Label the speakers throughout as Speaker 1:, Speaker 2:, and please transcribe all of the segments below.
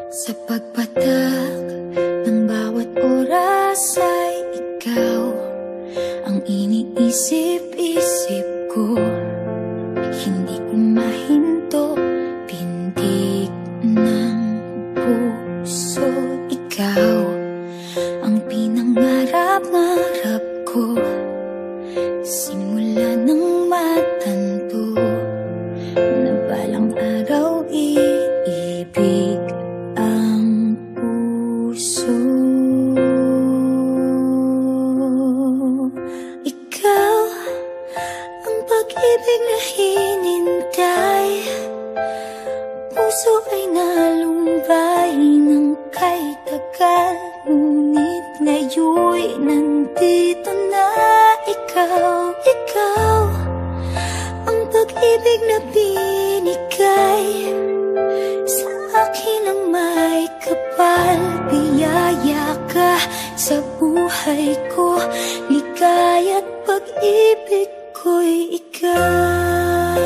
Speaker 1: Sa pagpatak ng bawat oras ay ikaw ang iniisip-isip ko. Hindi ko mahinto, pintig ng puso. Ikaw ang pinangarap-ngarap ko, simula ng matanto na balang araw iibig ang puso. Ikaw ang pag-ibig na hinintay, puso ay nalumbay ng kay tagal, ngunit ngayon'y nandito na ikaw. Ikaw ang pag-ibig na binigay sa akin ang may kapal. Biyaya ka sa buhay ko, ligaya't pag-ibig ko'y ikaw.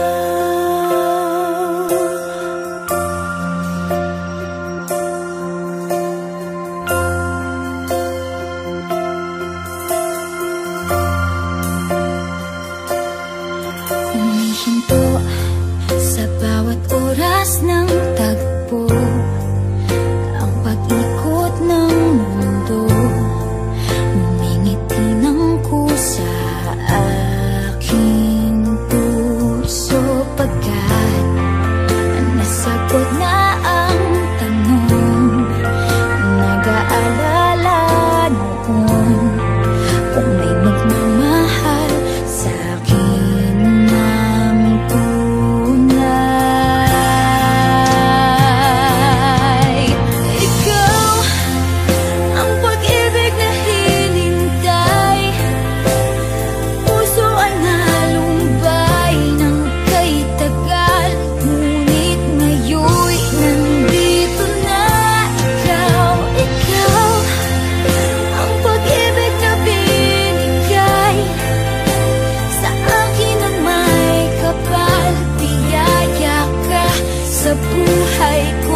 Speaker 1: Humihinto sa bawat oras ng tagpo, ang pag-ikot ng mundo, ngumingiti ng kusa aking puso. Pagkat nasagot na ang tanong, nag-aalala noon kung may magmamahal sa'kin ng tunay. Ikaw ang pag-ibig na hinintay, puso ay nalumbay ng kay tagal, ngunit ngayon'y nandito na ikaw. Ikaw ang pag-ibig na binigay sa akin ang may kapal. Biyaya ka sa buhay ko,